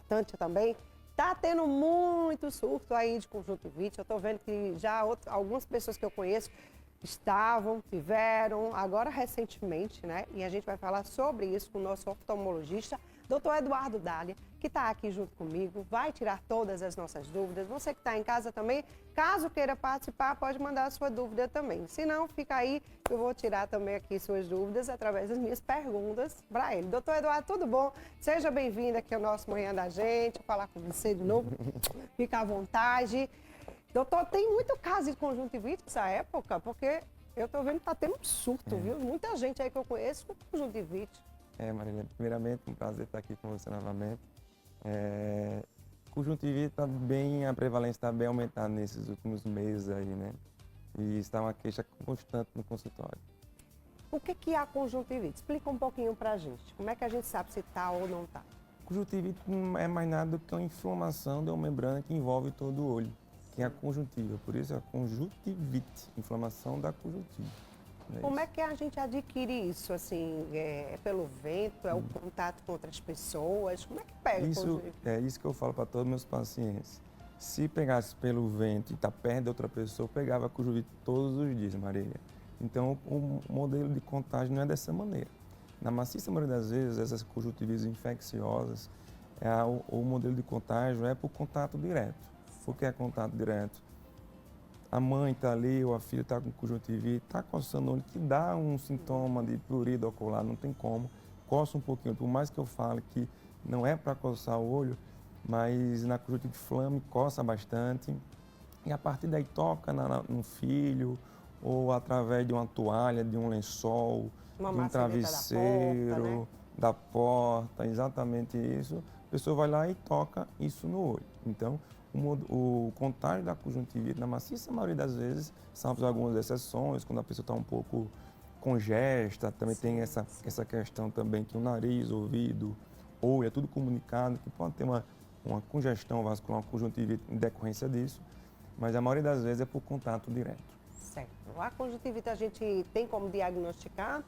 importante também. Tá tendo muito surto aí de conjuntivite. Eu tô vendo que já algumas pessoas que eu conheço tiveram, agora recentemente, né? E a gente vai falar sobre isso com o nosso oftalmologista, Dr. Eduardo Dália, que está aqui junto comigo, vai tirar todas as nossas dúvidas. Você que está em casa também, caso queira participar, pode mandar a sua dúvida também. Se não, fica aí, eu vou tirar também aqui suas dúvidas através das minhas perguntas para ele. Doutor Eduardo, tudo bom? Seja bem-vindo aqui ao nosso Manhã da Gente, vou falar com você de novo, fica à vontade. Doutor, tem muito caso de conjuntivite nessa época, porque eu estou vendo que está tendo um surto, viu? Muita gente aí que eu conheço com conjuntivite. Marília, primeiramente, um prazer estar aqui com você novamente. Conjuntivite a prevalência está bem aumentada nesses últimos meses aí, né? E está uma queixa constante no consultório. O que é a conjuntivite? Explica um pouquinho pra gente. Como é que a gente sabe se está ou não está? Conjuntivite não é mais nada do que uma inflamação de uma membrana que envolve todo o olho, que é a conjuntiva. Por isso é a conjuntivite, inflamação da conjuntiva. Como é que a gente adquire isso? Assim, é pelo vento, é o contato com outras pessoas? Como é que pega conjuntivite? É isso que eu falo para todos os meus pacientes. Se pegasse pelo vento e está perto de outra pessoa, eu pegava conjuntivite todos os dias, Marília. Então, o modelo de contágio não é dessa maneira. Na maciça maioria das vezes, essas conjuntivites infecciosas, o modelo de contágio é por contato direto. Por que é contato direto? A mãe está ali, ou a filha está com conjuntivite, está coçando o olho, que dá um sintoma de prurido ocular, não tem como. Coça um pouquinho, por mais que eu fale que não é para coçar o olho, mas na conjuntivite flame coça bastante. E a partir daí toca no filho, ou através de uma toalha, de um lençol, de um travesseiro, da porta, exatamente isso. A pessoa vai lá e toca isso no olho. Então, o contágio da conjuntivite, na maciça maioria das vezes, salvo algumas exceções, quando a pessoa está um pouco congesta, também tem essa questão também que o nariz, o ouvido, olho, é tudo comunicado, que pode ter uma congestão vascular, uma conjuntivite em decorrência disso, mas a maioria das vezes é por contato direto. Certo. A conjuntivite a gente tem como diagnosticar?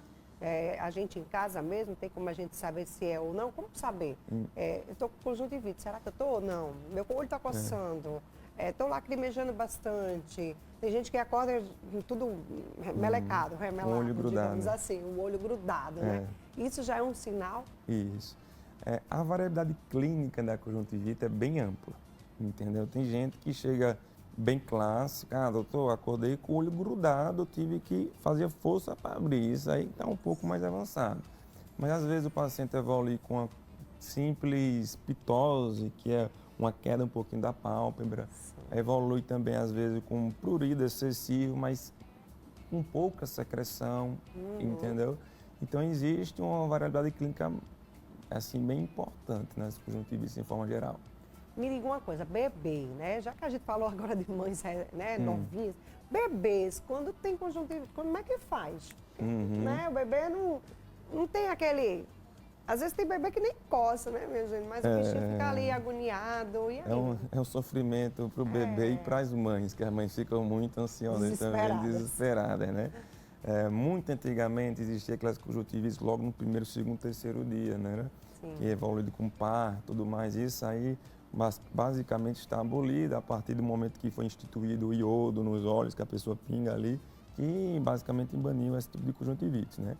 A gente em casa mesmo, tem como a gente saber se é ou não? Como saber? Eu estou com conjuntivite, será que eu estou ou não? Meu olho está coçando, estou lacrimejando bastante. Tem gente que acorda tudo melecado, remelado, olho grudado, digamos assim, o olho grudado, né? Isso já é um sinal? Isso. A variabilidade clínica da conjuntivite é bem ampla, entendeu? Tem gente que chega bem clássica, doutor, acordei com o olho grudado, tive que fazer força para abrir, isso aí está um pouco mais avançado. Mas às vezes o paciente evolui com uma simples pitose, que é uma queda um pouquinho da pálpebra, evolui também às vezes com prurido excessivo, mas com pouca secreção, entendeu? Então existe uma variabilidade clínica assim bem importante nas conjuntivites em forma geral. Me diga uma coisa, bebê, né? Já que a gente falou agora de mães, né, novinhas, bebês, quando tem conjuntivite, como é que faz? Né? O bebê não tem aquele... Às vezes tem bebê que nem coça, né, minha gente? Mas o bichinho fica ali agoniado. E aí? É um sofrimento para o bebê e para as mães, que as mães ficam muito ansiosas também, desesperadas, né? Muito antigamente existia aquelas conjuntivites logo no primeiro, segundo, terceiro dia, né? Sim. Que evoluído com parto e tudo mais. Isso aí basicamente está abolida a partir do momento que foi instituído o iodo nos olhos, que a pessoa pinga ali, que basicamente baniu esse tipo de conjuntivite, né?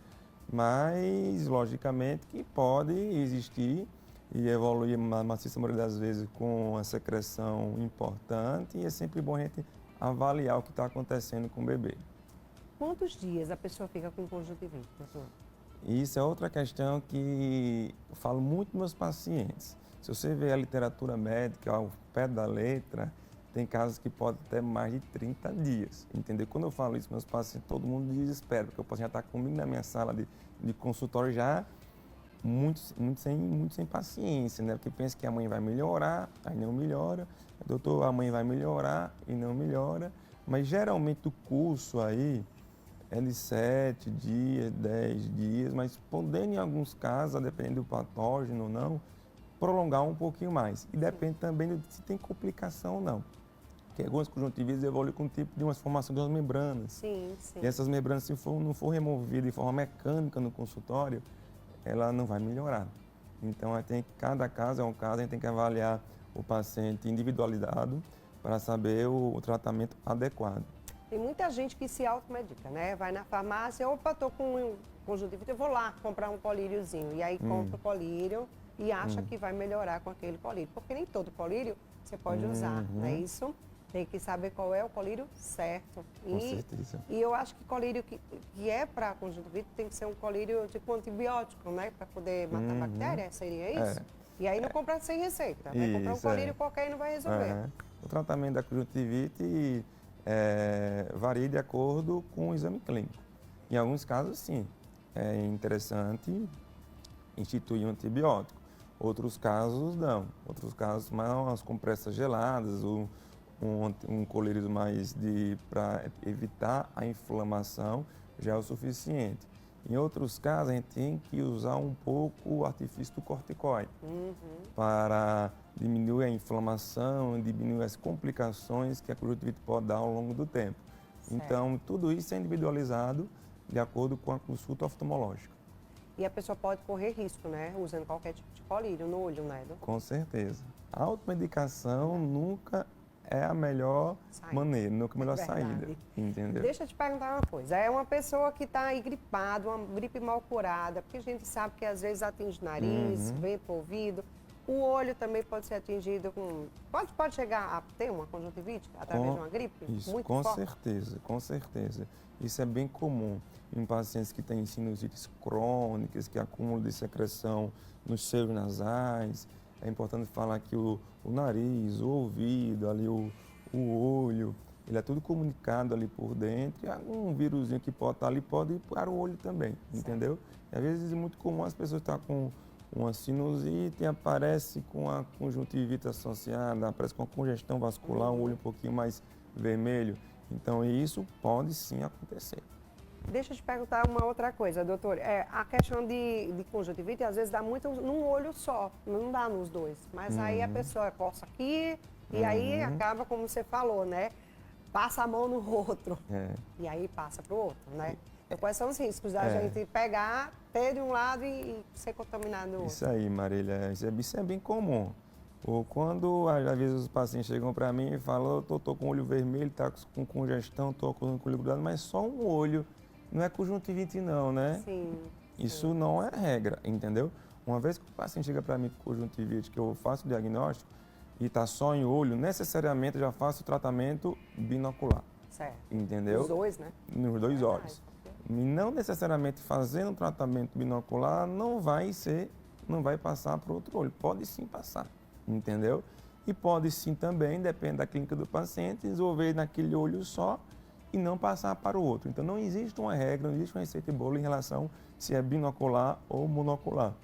Mas, logicamente, que pode existir e evoluir na maciça maioria das vezes com uma secreção importante, e é sempre bom a gente avaliar o que está acontecendo com o bebê. Quantos dias a pessoa fica com conjuntivite, doutor? Isso é outra questão que eu falo muito para meus pacientes. Se você vê a literatura médica ao pé da letra, tem casos que podem ter mais de 30 dias, entendeu? Quando eu falo isso para meus pacientes, todo mundo desespera, porque o paciente já está comigo na minha sala de consultório já muito sem paciência, né? Porque pensa que a mãe vai melhorar, aí não melhora. Doutor, a mãe vai melhorar e não melhora. Mas geralmente o curso aí é de 7 dias, 10 dias, mas podendo em alguns casos, dependendo do patógeno ou não, prolongar um pouquinho mais. E depende também de se tem complicação ou não. Porque algumas conjuntivites evoluem com o tipo de uma formação de umas membranas. Sim, sim. E essas membranas, se não for removidas de forma mecânica no consultório, ela não vai melhorar. Então, cada caso é um caso, a gente tem que avaliar o paciente individualizado para saber o tratamento adequado. Tem muita gente que se automedica, né? Vai na farmácia, opa, tô com conjuntivite, eu vou lá comprar um colíriozinho. E aí compra o colírio e acha que vai melhorar com aquele colírio. Porque nem todo colírio você pode usar, não é isso? Tem que saber qual é o colírio certo. Com certeza. E eu acho que colírio que é para conjuntivite tem que ser um colírio tipo antibiótico, né? Para poder matar a bactéria, seria isso? E aí não compra sem receita, vai comprar um colírio qualquer e não vai resolver. O tratamento da conjuntivite varia de acordo com o exame clínico. Em alguns casos, sim, é interessante instituir um antibiótico. Outros casos, não. Outros casos, mais umas compressas geladas, um colírio mais para evitar a inflamação já é o suficiente. Em outros casos, a gente tem que usar um pouco o artifício do corticoide para diminuir a inflamação, diminuir as complicações que a conjuntivite pode dar ao longo do tempo. Certo. Então, tudo isso é individualizado de acordo com a consulta oftalmológica. E a pessoa pode correr risco, né? Usando qualquer tipo de colírio no olho, né? Com certeza. A automedicação nunca é a melhor maneira, nunca a melhor saída, entendeu? Deixa eu te perguntar uma coisa. É uma pessoa que está aí gripada, uma gripe mal curada, porque a gente sabe que às vezes atinge o nariz, vem para o ouvido. O olho também pode ser atingido com... Pode chegar a ter uma conjuntivite através de uma gripe? Isso, muito com forte? certeza, com certeza. Isso é bem comum em pacientes que têm sinusites crônicas, que acumulam de secreção nos seios nasais. É importante falar que o nariz, o ouvido, ali o olho, ele é tudo comunicado ali por dentro. E algum vírusinho que pode estar ali pode ir para o olho também, entendeu? E às vezes é muito comum as pessoas estar com uma sinusite e aparece com a conjuntivite associada, aparece com a congestão vascular, um olho um pouquinho mais vermelho. Então, isso pode sim acontecer. Deixa eu te perguntar uma outra coisa, doutor. A questão de conjuntivite, às vezes, dá muito num olho só, não dá nos dois. Mas aí a pessoa coça aqui e aí acaba, como você falou, né? Passa a mão no outro. E aí passa para o outro, né? Então, quais são os riscos da gente pegar, ter de um lado e ser contaminado do outro? Isso aí, Marília, isso é bem comum. Ou quando, às vezes, os pacientes chegam para mim e falam, tô com o olho vermelho, tá com congestão, tô com o olho grudado, mas só um olho, não é conjuntivite não, né? Sim. Isso não é regra, entendeu? Uma vez que o paciente chega para mim com conjuntivite, que eu faço o diagnóstico e está só em olho, necessariamente eu já faço o tratamento binocular. Certo. Entendeu? Os dois, né? Nos dois olhos. E não necessariamente fazendo um tratamento binocular não vai passar para o outro olho. Pode sim passar, entendeu? E pode sim também, depende da clínica do paciente, desenvolver naquele olho só e não passar para o outro. Então não existe uma regra, não existe uma receita de bolo em relação se é binocular ou monocular.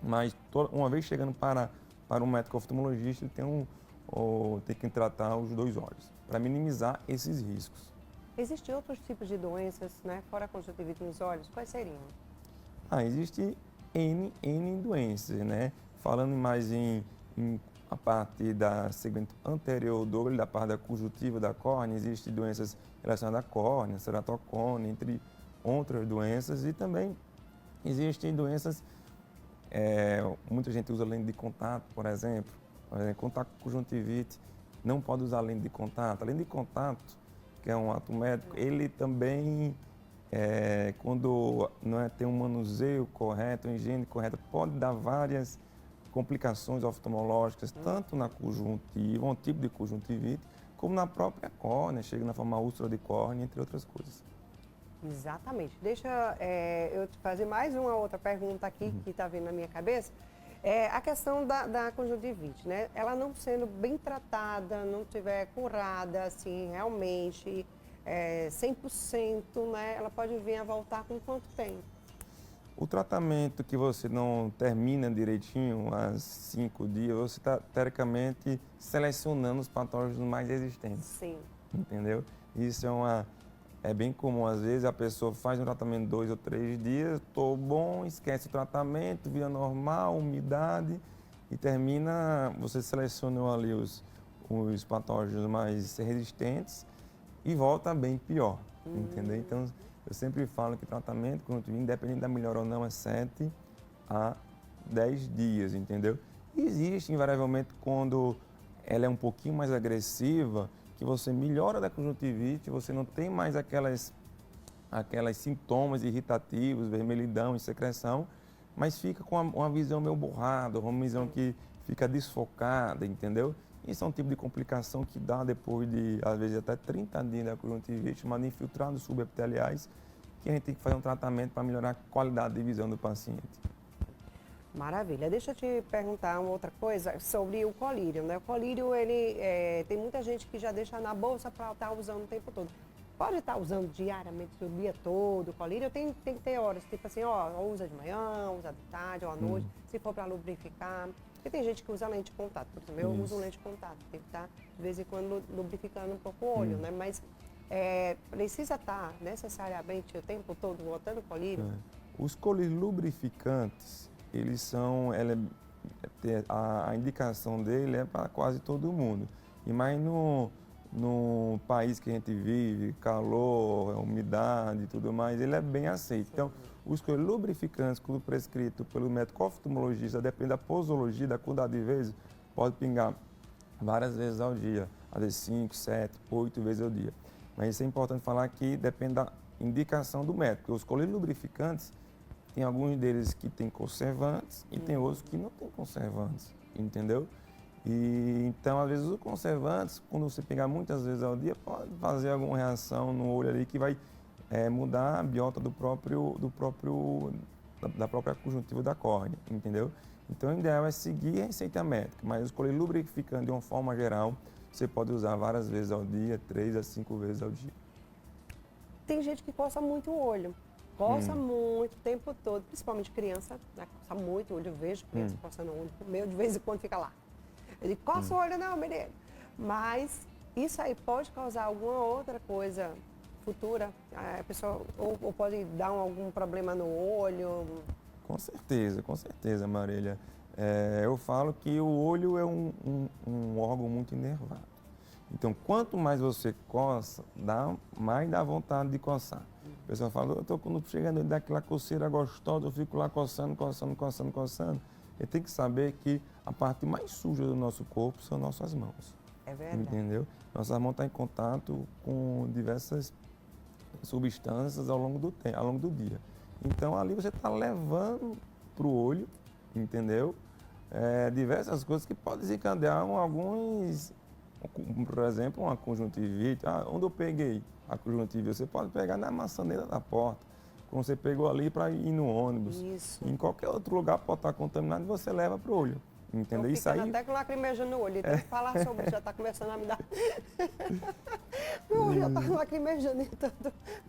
Mas uma vez chegando para um médico oftalmologista, tem que tratar os dois olhos, para minimizar esses riscos. Existem outros tipos de doenças, né? Fora a conjuntivite nos olhos, quais seriam? Existe N doenças, né? Falando mais em a parte da segmento anterior do olho, da parte da conjuntiva da córnea, existem doenças relacionadas à córnea, ceratocone, entre outras doenças, e também existem doenças, muita gente usa lente de contato, por exemplo, contato com conjuntivite, não pode usar lente de contato. A lente de contato, que é um ato médico, ele também, quando não tem um manuseio correto, uma higiene correta, pode dar várias complicações oftalmológicas, tanto na conjuntiva, um tipo de conjuntivite, como na própria córnea, chega na forma úlcera de córnea, entre outras coisas. Exatamente. Deixa eu te fazer mais uma outra pergunta aqui que está vindo na minha cabeça. A questão da conjuntivite, né? Ela não sendo bem tratada, não tiver curada, assim, realmente, 100%, né? Ela pode vir a voltar com quanto tempo? O tratamento que você não termina direitinho, há 5 dias, você está, teoricamente, selecionando os patógenos mais resistentes. Sim. Entendeu? Isso é bem comum. Às vezes a pessoa faz um tratamento 2 ou 3 dias, estou bom, esquece o tratamento, via normal, umidade, e termina, você selecionou ali os patógenos mais resistentes e volta bem pior. Entendeu? Então, eu sempre falo que tratamento conjuntivite, independente da melhora ou não, é 7 a 10 dias, entendeu? Existe, invariavelmente, quando ela é um pouquinho mais agressiva, que você melhora da conjuntivite, você não tem mais aquelas sintomas irritativos, vermelhidão e secreção, mas fica com uma visão meio borrada, uma visão que fica desfocada, entendeu? Isso é um tipo de complicação que dá depois de, às vezes, até 30 dias da conjuntivite, chamado infiltrados subepiteliais, que a gente tem que fazer um tratamento para melhorar a qualidade de visão do paciente. Maravilha. Deixa eu te perguntar uma outra coisa sobre o colírio, né? O colírio, tem muita gente que já deixa na bolsa para estar usando o tempo todo. Pode estar usando diariamente, o dia todo, o colírio? Tem que ter horas, tipo assim, ou usa de manhã, usa de tarde ou à noite, se for para lubrificar. Porque tem gente que usa lente de contato, por exemplo, eu uso lente de contato, tem que estar de vez em quando lubrificando um pouco o olho, né? Mas precisa estar necessariamente o tempo todo botando colírio? Os colírios lubrificantes, eles são, a indicação dele é para quase todo mundo. E mais no país que a gente vive, calor, umidade e tudo mais, ele é bem aceito. Então, os colírios lubrificantes, quando prescrito pelo médico oftalmologista, depende da posologia, da quantidade de vezes, pode pingar várias vezes ao dia, às vezes 5, 7, 8 vezes ao dia. Mas isso é importante falar que depende da indicação do médico. Os colírios lubrificantes, tem alguns deles que têm conservantes e tem outros que não têm conservantes, entendeu? E então, às vezes, os conservantes, quando você pegar muitas vezes ao dia, pode fazer alguma reação no olho ali que vai mudar a biota da própria conjuntiva da córnea, entendeu? Então, o ideal é seguir a receita médica, mas os colírios lubrificantes, de uma forma geral, você pode usar várias vezes ao dia, 3 a 5 vezes ao dia. Tem gente que coça muito o olho. Coça muito o tempo todo, principalmente criança, né? Coça muito o olho, eu vejo criança coçando o olho, o meu de vez em quando fica lá. Ele coça o olho, não, menino. Mas isso aí pode causar alguma outra coisa futura? A pessoa, ou pode dar algum problema no olho? Com certeza, Marília. Eu falo que o olho é um órgão muito inervado. Então, quanto mais você coça, mais dá vontade de coçar. A pessoa fala, eu estou chegando daquela coceira gostosa, eu fico lá coçando. Ele tem que saber que a parte mais suja do nosso corpo são nossas mãos. É verdade. Entendeu? Nossas mãos estão em contato com diversas substâncias ao longo do dia. Então, ali você está levando para o olho, entendeu? Diversas coisas que podem desencadear alguns, por exemplo, uma conjuntivite. Onde eu peguei a conjuntivite? Você pode pegar na maçaneta da porta, quando você pegou ali para ir no ônibus. Isso. Em qualquer outro lugar pode estar contaminado e você leva para o olho. Entendeu? Isso aí... até com lacrimejando no olho. Tem que falar sobre isso, já está começando a me dar... Meu olho já está lacrimejando, então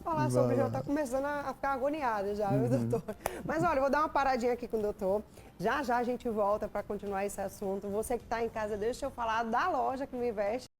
falar sobre isso já está começando a ficar agoniada já, viu, doutor? Mas olha, eu vou dar uma paradinha aqui com o doutor. Já a gente volta para continuar esse assunto. Você que está em casa, deixa eu falar da loja que me veste.